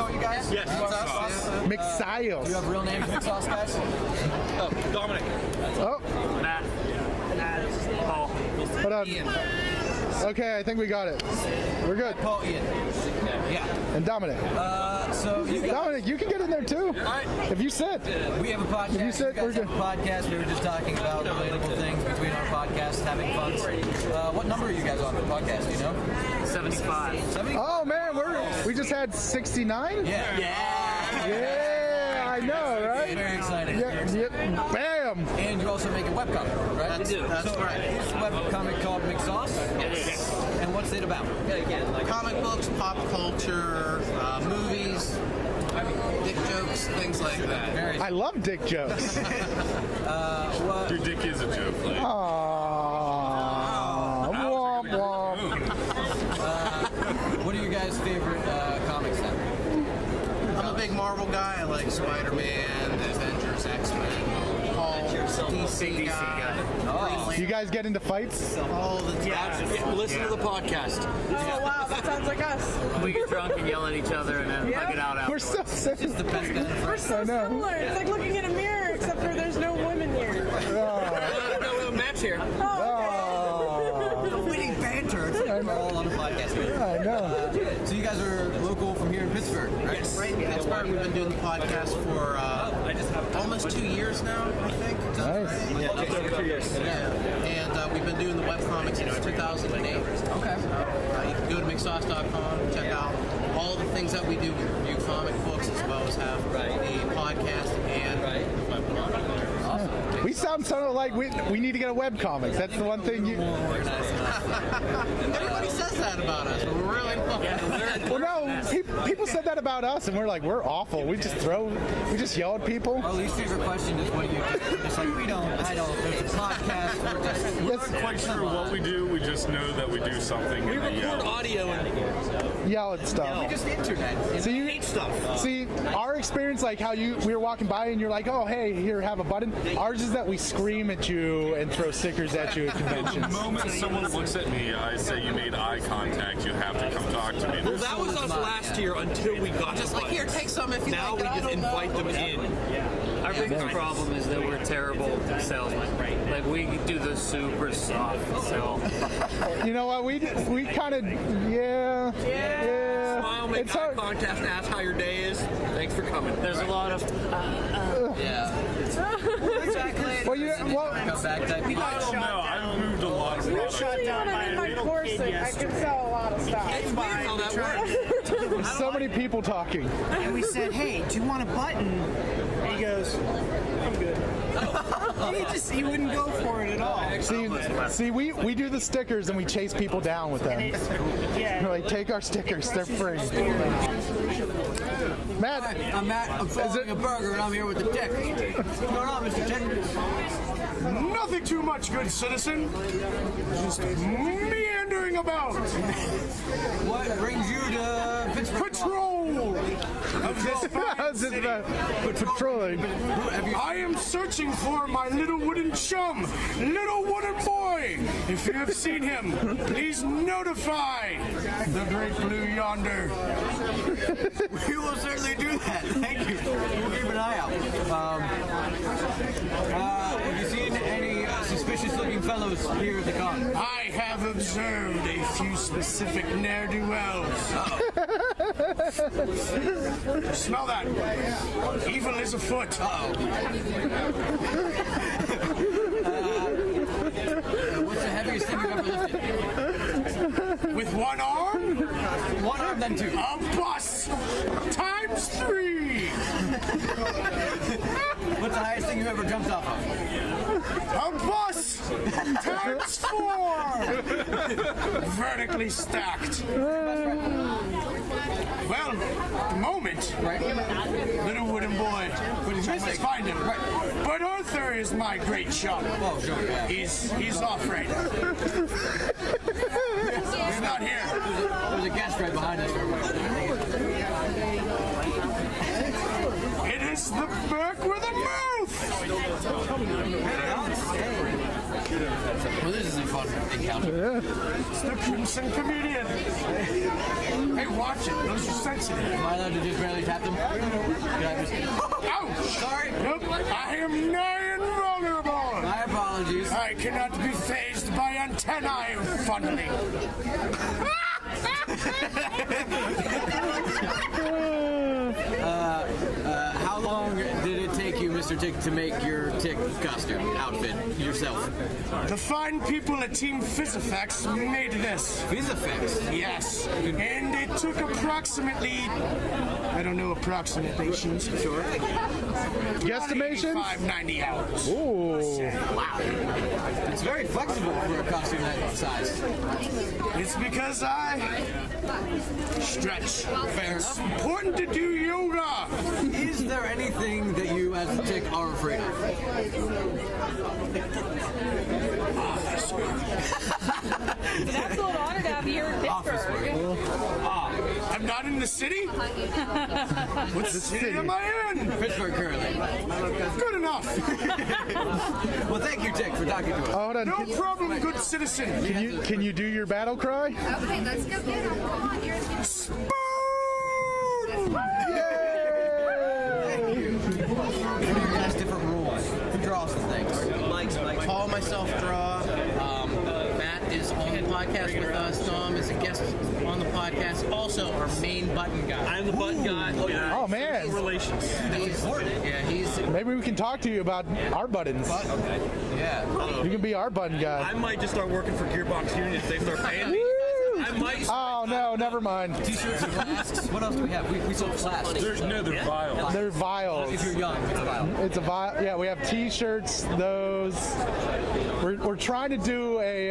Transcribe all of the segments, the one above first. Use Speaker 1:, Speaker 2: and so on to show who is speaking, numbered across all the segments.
Speaker 1: call you guys?
Speaker 2: Yes.
Speaker 1: McSoss.
Speaker 3: McSoss.
Speaker 1: Do you have real names, McSoss guys?
Speaker 2: Oh, Dominic.
Speaker 3: Oh,
Speaker 4: Matt. Paul.
Speaker 3: hold on. Okay, I think we got it. We're good.
Speaker 1: Paul, Ian. Yeah.
Speaker 3: And Dominic.
Speaker 1: So you guys,
Speaker 3: Dominic, you can get in there too. If you sit.
Speaker 1: we have a podcast.
Speaker 3: If you said
Speaker 1: guys
Speaker 3: we're
Speaker 1: have a podcast. We were just talking about relatable things between our podcasts, having fun. What number are you guys on for podcast? Do you know?
Speaker 4: 75.
Speaker 1: 70?
Speaker 3: Oh man, we just had 69?
Speaker 1: Yeah.
Speaker 3: Yeah, I know, right?
Speaker 1: Very exciting.
Speaker 3: Yeah, bam!
Speaker 1: And you also make a webcomic, right?
Speaker 4: I do.
Speaker 1: That's right. This webcomic called McSoss.
Speaker 4: Yes.
Speaker 1: And what's it about?
Speaker 5: Comic books, pop culture, movies, dick jokes, things like that.
Speaker 1: Very.
Speaker 3: I love dick jokes.
Speaker 2: Your dick is a joke. Like.
Speaker 3: Aww. Womp womp.
Speaker 1: What are your guys' favorite comics then?
Speaker 5: I'm a big Marvel guy. I like Spider-Man, the Avengers, X-Men, Hulk, DC guy.
Speaker 1: Oh.
Speaker 3: You guys get into fights?
Speaker 5: All the time.
Speaker 4: Yeah.
Speaker 2: Listen to the podcast.
Speaker 6: Oh wow, that sounds like us.
Speaker 4: We get drunk and yell at each other and then hug it out
Speaker 3: We're
Speaker 4: afterwards.
Speaker 3: so sick.
Speaker 1: It's the best band.
Speaker 6: We're so
Speaker 3: I know.
Speaker 6: similar. It's like looking in a mirror, except for there's no women here.
Speaker 4: No, Matt's here.
Speaker 1: Witty banter. It's like we're all on a podcast.
Speaker 3: I know.
Speaker 1: So you guys are local from here in Pittsburgh, right?
Speaker 5: Yes, right in Pittsburgh. We've been doing the podcast for almost 2 years now, I think.
Speaker 3: Nice.
Speaker 1: Yeah,
Speaker 2: Over 2 years.
Speaker 5: And we've been doing the webcomics, in 2008.
Speaker 1: Okay.
Speaker 5: You can go to McSoss.com, check out all the things that we do. We review comic books as well as have the podcast and the webcomic.
Speaker 1: Awesome.
Speaker 3: We sound like we need to get a webcomic. That's the one thing you...
Speaker 5: Everybody says that about us, but we're really not.
Speaker 3: Well, no, people said that about us, and we're like, we're awful. We just yell at people.
Speaker 1: Our least favorite question is what do you do? It's like I don't. There's a podcast. We're
Speaker 3: That's
Speaker 2: Quite sure what we do. We just know that we do something. We record audio and
Speaker 3: yell at stuff.
Speaker 1: just the internet.
Speaker 3: So you hate stuff. See, our experience, like how we were walking by and you're like, oh, hey, here, have a button. Ours is that we scream at you and throw stickers at you at
Speaker 2: the
Speaker 3: conventions.
Speaker 2: moment someone looks at me, I say you made eye contact. You have to come talk to me.
Speaker 7: Well, that was us last year until we got
Speaker 5: Just like, here, take some if you
Speaker 7: Now
Speaker 5: like
Speaker 7: we
Speaker 5: it.
Speaker 7: just invite them in.
Speaker 4: Our biggest problem is that we're terrible salesmen. Like, we do the super soft sell.
Speaker 3: You know what? We kind of, yeah.
Speaker 7: Smile, make
Speaker 3: It's
Speaker 7: eye
Speaker 3: hard.
Speaker 7: contact, and ask how your day is. Thanks for coming.
Speaker 4: There's a lot of...
Speaker 1: Yeah.
Speaker 3: Well,
Speaker 1: Come back type.
Speaker 2: I don't know. I've moved a lot of products.
Speaker 6: Usually when I'm in my corset, I can sell a lot of stuff.
Speaker 7: It's weird how that works.
Speaker 3: so many people talking.
Speaker 8: And we said, hey, do you want a button? And he goes, I'm good. He wouldn't go for it at all.
Speaker 3: See, we do the stickers and we chase people down with them.
Speaker 8: Yeah.
Speaker 3: We're like, take our stickers, they're free. Matt,
Speaker 1: I'm Matt. I'm following a burger and I'm here with the dick. What's going on, Mr. Dick?
Speaker 9: Nothing too much, good citizen. Just meandering about.
Speaker 1: What brings you to Pittsburgh?
Speaker 9: Patrol of this fine city.
Speaker 3: patrolling.
Speaker 9: I am searching for my little wooden chum, little wooden boy. If you have seen him, please notify the great blue yonder.
Speaker 1: We will certainly do that. Thank you. We'll keep an eye out. Have you seen any suspicious-looking fellows here at the con?
Speaker 9: I have observed a few specific ne'er-do-wells. Smell that. Evil is afoot.
Speaker 1: What's the heaviest thing you've ever lifted?
Speaker 9: With one arm?
Speaker 1: One arm, then two.
Speaker 9: A bus times 3.
Speaker 1: What's the highest thing you've ever jumped off of?
Speaker 9: A bus times 4. Vertically stacked. Well, at the moment, little wooden boy. I must find him. But Arthur is my great chum.
Speaker 1: Oh, sure, yeah.
Speaker 9: He's off right now. He's not here.
Speaker 1: There's a guest right behind us.
Speaker 9: It is the Burke with a mouth.
Speaker 1: Well, this isn't fun. fun encounter.
Speaker 9: It's the Crimson Comedian. Hey, watch it. Those are sensitive.
Speaker 1: Am I allowed to just barely tap them? Can I just...
Speaker 9: Ouch!
Speaker 1: Sorry.
Speaker 9: Nope. I am nigh invulnerable.
Speaker 1: My apologies.
Speaker 9: I cannot be phased by antennae fondling.
Speaker 1: How long did it take you, Mr. Tick, to make your Tick costume outfit yourself?
Speaker 9: The fine people at Team Fizzifex made this.
Speaker 1: Fizzifex?
Speaker 9: Yes. And it took approximately, I don't know approximations. Sure.
Speaker 3: Guesstimations?
Speaker 9: 590 hours.
Speaker 3: Ooh.
Speaker 1: Wow. It's very flexible for a costume that size.
Speaker 9: It's because I stretch.
Speaker 1: Fair
Speaker 9: It's
Speaker 1: enough.
Speaker 9: important to do yoga.
Speaker 1: Is there anything that you as a Tick are afraid of?
Speaker 6: An absolute honor to have you here in Pittsburgh.
Speaker 9: I'm not in the city? What city am I in?
Speaker 1: Pittsburgh currently.
Speaker 9: Good enough.
Speaker 1: Well, thank you, Tick, for talking to us.
Speaker 3: Hold on.
Speaker 9: No problem, good citizen.
Speaker 3: Can you do your battle cry?
Speaker 10: Okay, let's go get him. Come on, you're
Speaker 1: What are your guys' different rules? Who draws the things?
Speaker 5: Paul, myself draw. Matt is on the podcast with us. Dom is a guest on the podcast. Also, our main button guy.
Speaker 7: I'm the button guy. Yeah.
Speaker 3: Oh, man.
Speaker 7: Relations.
Speaker 5: He's
Speaker 3: Maybe we can talk to you about our buttons.
Speaker 1: Yeah.
Speaker 3: You can be our button
Speaker 7: I
Speaker 3: guy.
Speaker 7: might just start working for Gearbox Union if they start paying me. I might.
Speaker 3: Oh, no, never mind.
Speaker 1: T-shirts and flasks. What else do we have? We sold flasks.
Speaker 2: They're vile.
Speaker 3: They're vials.
Speaker 1: If you're young, it's a vial.
Speaker 3: It's a vial. Yeah, we have T-shirts. Those. We're trying to do a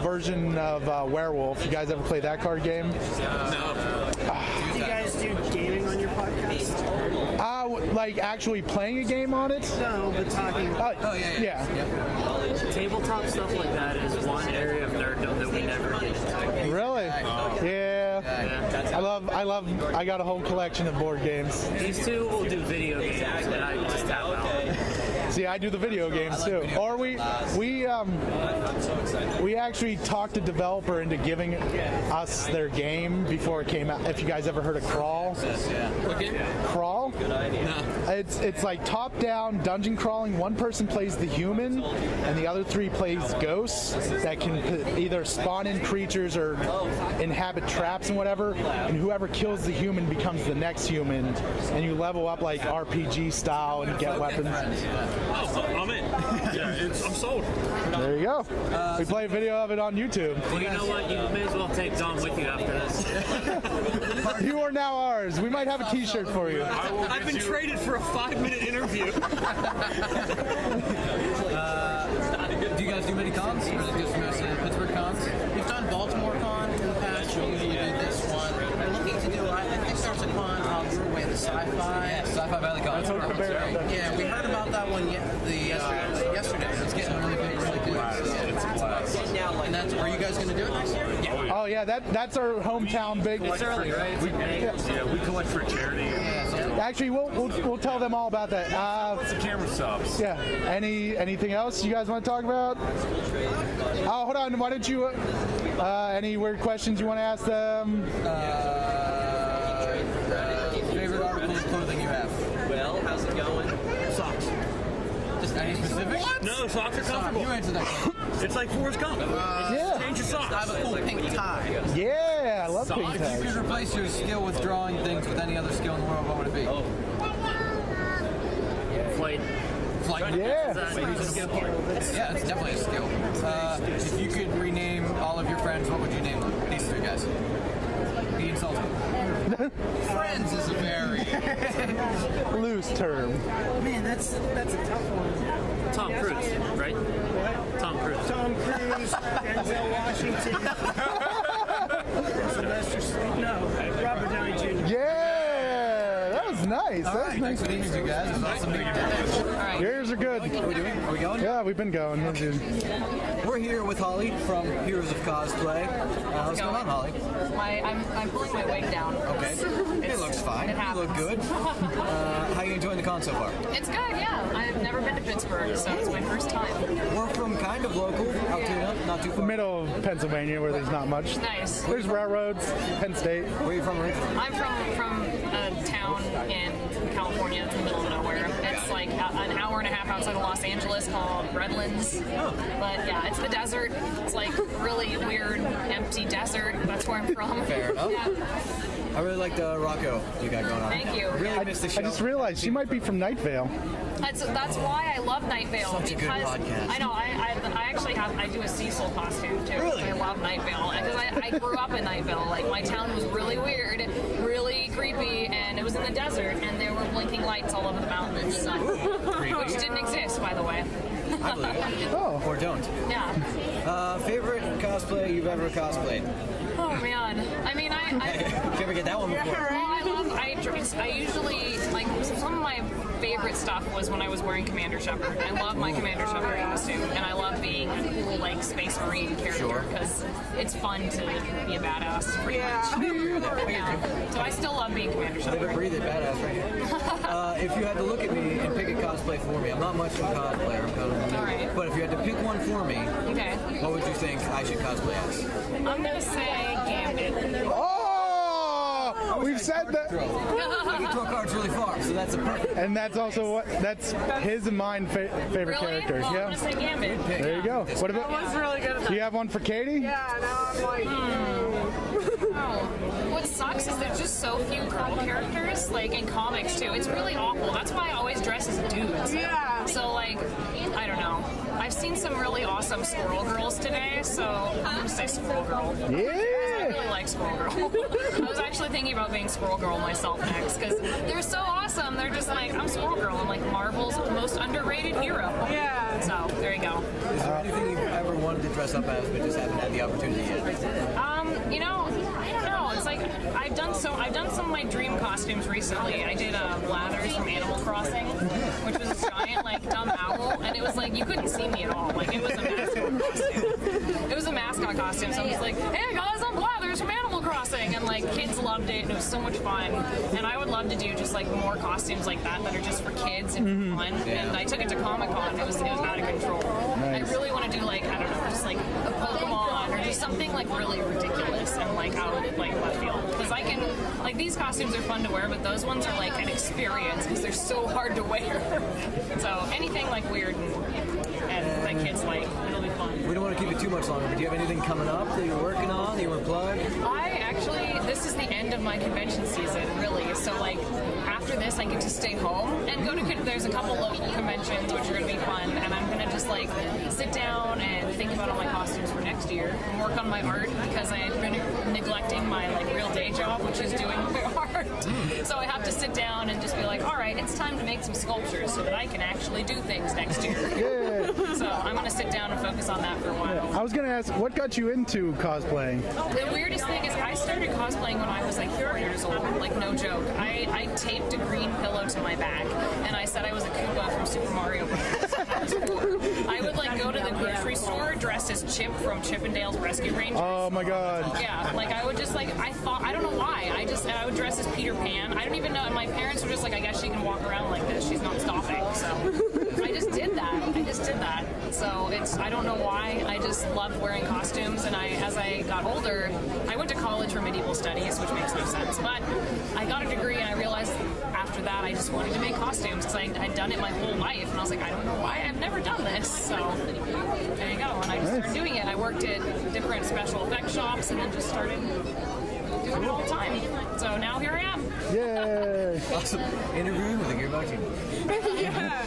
Speaker 3: version of Werewolf. You guys ever play that card game?
Speaker 7: No.
Speaker 8: Do you guys do gaming on your podcast?
Speaker 3: Like actually playing a game on it?
Speaker 8: No, but talking about
Speaker 1: Oh, yeah.
Speaker 4: Tabletop stuff like that is one area of nerddom that we never get into.
Speaker 3: Really? Yeah. I got a whole collection of board games.
Speaker 4: These two will do video games, and I just tap out.
Speaker 3: See, I do the video games too. Or we actually talked a developer into giving us their game before it came out. If you guys ever heard of Crawl? Crawl? It's like top-down dungeon crawling. One person plays the human, and the other three plays ghosts that can either spawn in creatures or inhabit traps and whatever. And whoever kills the human becomes the next human, and you level up like RPG style and get weapons.
Speaker 7: Oh, I'm in. Yeah, I'm sold.
Speaker 3: There you go. We play a video of it on YouTube.
Speaker 4: Well, you know what? You may as well take Dom with you after this.
Speaker 3: You are now ours. We might have a T-shirt for you.
Speaker 7: I've been traded for a 5-minute interview.
Speaker 1: Do you guys do many cons? Or is it just mostly Pittsburgh cons?
Speaker 5: We've done Baltimore Con in the past. We'll do this one. We're looking to do, I think there's a con out your way, the Sci-Fi.
Speaker 1: Yeah, Sci-Fi Valley Con.
Speaker 5: Yeah, we heard about that one yesterday. It's getting really big, really good. And that's, are you guys going to do it next year? Yeah.
Speaker 3: Oh yeah, that's our hometown big.
Speaker 4: It's early, right?
Speaker 2: We collect for charity.
Speaker 3: Actually, we'll tell them all about that.
Speaker 2: What's the camera subs?
Speaker 3: Yeah. Anything else you guys want to talk about? Oh, hold on. Why don't you? Any weird questions you want to ask them?
Speaker 1: Favorite article of clothing you have?
Speaker 4: Well, how's it going?
Speaker 7: Socks.
Speaker 1: Just any specific?
Speaker 7: No, socks are comfortable.
Speaker 1: You answer that question.
Speaker 7: It's like Forrest Gump.
Speaker 3: Yeah.
Speaker 7: Change your socks.
Speaker 5: I have a cool pink tie.
Speaker 3: Yeah, I love pink
Speaker 1: If you
Speaker 3: tags.
Speaker 1: could replace your skill with drawing things with any other skill in the world, what would it be?
Speaker 4: Flight.
Speaker 1: Flight.
Speaker 3: Yeah.
Speaker 1: Yeah, it's definitely a skill. If you could rename all of your friends, what would you name them? These three guys. Be insulting.
Speaker 5: Friends is a very...
Speaker 3: Loose term.
Speaker 8: man, that's a tough one.
Speaker 4: Tom Cruise, right? Tom Cruise.
Speaker 8: Tom Cruise, Denzel Washington, Sylvester Stallone. No, Robert Downey Jr.
Speaker 3: Yeah, that was nice.
Speaker 1: All
Speaker 3: That was
Speaker 1: right,
Speaker 3: nice.
Speaker 1: thanks for the interview, guys. It was awesome meeting you.
Speaker 5: All right,
Speaker 3: Your ears are good.
Speaker 1: Are we doing? Are we going?
Speaker 3: Yeah, we've been going.
Speaker 1: We're here with Holly from Heroes of Cosplay. What's going on, Holly?
Speaker 11: I'm pulling my wig down.
Speaker 1: Okay. It looks fine.
Speaker 11: It
Speaker 1: You look good. How are you enjoying the con so far?
Speaker 11: It's good, yeah. I've never been to Pittsburgh, so it's my first time.
Speaker 1: We're from kind of local, Altoona, not too far.
Speaker 3: Middle of Pennsylvania, where there's not much.
Speaker 11: Nice.
Speaker 3: There's railroads, Penn State.
Speaker 1: Where are you from originally?
Speaker 11: I'm from a town in California. It's in the middle of nowhere. It's like an hour and a half outside of Los Angeles called Redlands. But yeah, it's the desert. It's like really weird, empty desert. That's where I'm from.
Speaker 1: Fair enough.
Speaker 11: Yeah.
Speaker 1: I really like the Rocco you got going on.
Speaker 11: Thank you.
Speaker 1: Really missed the show.
Speaker 3: I just realized she might be from Night Vale.
Speaker 11: That's why I love Night Vale.
Speaker 1: Such a good
Speaker 11: because
Speaker 1: podcast.
Speaker 11: I know I actually I do a Cecil costume too.
Speaker 1: Really?
Speaker 11: I love Night Vale because I grew up in Night Vale. Like my town was really weird, really creepy, and it was in the desert, and there were blinking lights all over the mountains, which didn't exist, by the way.
Speaker 1: I believe it.
Speaker 3: Oh.
Speaker 1: Or don't.
Speaker 11: Yeah.
Speaker 1: Favorite cosplay you've ever cosplayed?
Speaker 11: Oh man. I mean, I
Speaker 1: Did you ever get that one before?
Speaker 11: I usually, like, some of my favorite stuff was when I was wearing Commander Shepard. I love my Commander Shepard costume, and I love being a cool, like, Space Marine character, because it's fun to be a badass, pretty much. Yeah. So I still love being Commander
Speaker 1: Live it,
Speaker 11: Shepard.
Speaker 1: breathe it, badass right here. If you had to look at me and pick a cosplay for me, I'm not much of a cosplayer, I'm kind of new.
Speaker 11: All right.
Speaker 1: But if you had to pick one for me,
Speaker 11: Okay.
Speaker 1: what would you think I should cosplay as?
Speaker 11: I'm gonna say Gambit.
Speaker 3: Oh! We've said that.
Speaker 1: I can throw cards really far, so that's a perfect.
Speaker 3: And that's also that's his and mine favorite
Speaker 11: Really?
Speaker 3: characters.
Speaker 11: Well, I'm
Speaker 3: Yeah.
Speaker 11: gonna say Gambit.
Speaker 3: There you go. What
Speaker 6: That was
Speaker 3: about?
Speaker 6: really good.
Speaker 3: Do you have one for Katie?
Speaker 6: Yeah, now I'm like,
Speaker 11: What sucks is there's just so few girl characters, like in comics too. It's really awful. That's why I always dress as dudes.
Speaker 6: Yeah.
Speaker 11: So like, I don't know. I've seen some really awesome Squirrel Girls today, so I'm gonna say Squirrel Girl. I
Speaker 3: Yeah.
Speaker 11: really like Squirrel Girl. I was actually thinking about being Squirrel Girl myself next because they're so awesome. They're just like, I'm Squirrel Girl. I'm like Marvel's most underrated hero.
Speaker 6: yeah.
Speaker 11: So there you go.
Speaker 1: Is there anything you've ever wanted to dress up as but just haven't had the opportunity yet?
Speaker 11: You know, I don't know. It's like I've done some of my dream costumes recently. I did Blathers from Animal Crossing, which was a giant like dumb owl, and it was like you couldn't see me at all. Like it was a mascot costume. It was a mascot costume, so I was like, "Hey guys, I'm Blathers from Animal Crossing," and like kids loved it, and it was so much fun. And I would love to do just like more costumes like that are just for kids and fun. And I took it to Comicon. It was out of control. I really want to do like I don't know, just like a Pokemon or just something like really ridiculous and like out of like left field. Because I can like these costumes are fun to wear, but those ones are like an experience because they're so hard to wear. So anything like weird and that kids like, it'll be fun.
Speaker 1: We don't want to keep it too much longer, but do you have anything coming up that you're working on that you want to plug?
Speaker 11: This is the end of my convention season, really. So, like, after this, I get to stay home and go to, there's a couple local conventions which are going to be fun, and I'm going to just, like, sit down and think about all my costumes for next year and work on my art because I had been neglecting my, like, real day job, which is doing my art. So I have to sit down and just be like, all right, it's time to make some sculptures so that I can actually do things next year.
Speaker 3: Yeah.
Speaker 11: So I'm going to sit down and focus on that for a while.
Speaker 3: I was gonna ask, what got you into cosplaying?
Speaker 11: The weirdest thing is I started cosplaying when I was like 4 years old, like no joke. I taped a green pillow to my back and I said I was a Koopa from Super Mario Bros. I would like go to the grocery store dressed as Chip from Chip and Dale's Rescue Rangers.
Speaker 3: Oh my god.
Speaker 11: Yeah, like I would just like, I don't know why, I would dress as Peter Pan. I don't even know, and my parents were just like, I guess she can walk around like this, she's not stopping, so I just did that. So I don't know why, I just loved wearing costumes, and as I got older, I went to college for medieval studies, which makes no sense, but I got a degree and I realized after that I just wanted to make costumes because I'd done it my whole life, and I was like, I don't know why I've never done this, so there you go, and I just started doing it. I worked at different special effects shops and then just started doing it all the time. So now here I am.
Speaker 3: Yay!
Speaker 1: Awesome. Interviewing with the Gearbox Union.
Speaker 6: Yeah.